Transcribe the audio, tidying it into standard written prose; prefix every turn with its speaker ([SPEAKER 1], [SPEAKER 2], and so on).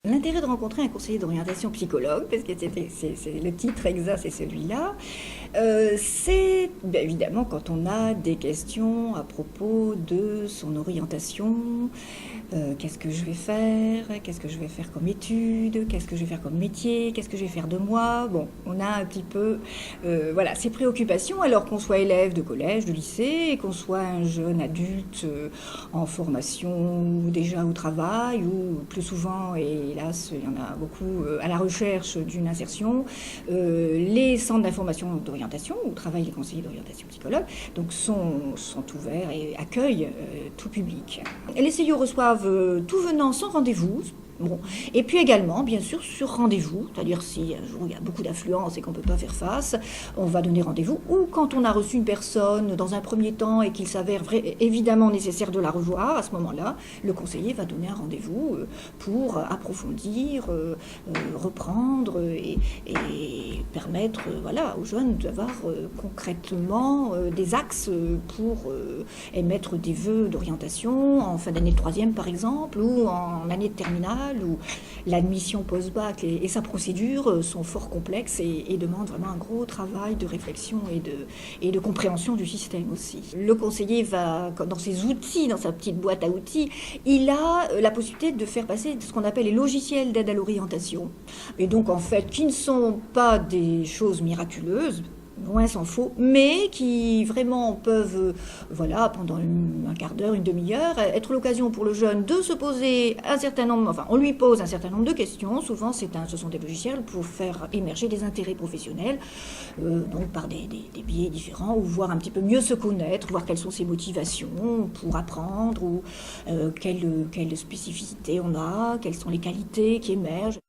[SPEAKER 1] L'intérêt de rencontrer un conseiller d'orientation psychologue, parce que c'est le titre exact, c'est celui-là, c'est évidemment quand on a des questions à propos de son orientation, qu'est-ce que je vais faire, qu'est-ce que je vais faire comme études, qu'est-ce que je vais faire comme métier, qu'est-ce que je vais faire de moi. Bon, on a un petit peu voilà, ces préoccupations, alors qu'on soit élève de collège, de lycée, et qu'on soit un jeune adulte en formation ou déjà au travail, ou plus souvent, et hélas, il y en a beaucoup à la recherche d'une insertion. Les centres d'information d'orientation, où travaillent les conseillers d'orientation psychologue, donc sont ouverts et accueillent tout public. Les CIO reçoivent tout venant sans rendez-vous. Bon. Et puis également, bien sûr, sur rendez-vous, c'est-à-dire si un jour il y a beaucoup d'affluence et qu'on ne peut pas faire face, on va donner rendez-vous, ou quand on a reçu une personne dans un premier temps et qu'il s'avère évidemment nécessaire de la revoir, à ce moment-là, le conseiller va donner un rendez-vous pour approfondir, reprendre et permettre voilà, aux jeunes d'avoir concrètement des axes pour émettre des vœux d'orientation en fin d'année de troisième par exemple, ou en année de terminale, où l'admission post-bac et sa procédure sont fort complexes et demandent vraiment un gros travail de réflexion et de compréhension du système aussi. Le conseiller va, dans ses outils, dans sa petite boîte à outils, il a la possibilité de faire passer ce qu'on appelle les logiciels d'aide à l'orientation. Et donc en fait, qui ne sont pas des choses miraculeuses, loin s'en faut, mais qui vraiment peuvent, voilà, pendant un quart d'heure, une demi-heure, être l'occasion pour le jeune de se poser un certain nombre, enfin, on lui pose un certain nombre de questions, souvent ce sont des logiciels pour faire émerger des intérêts professionnels, donc par des biais différents, ou voir un petit peu mieux se connaître, voir quelles sont ses motivations pour apprendre, ou quelles spécificités on a, quelles sont les qualités qui émergent.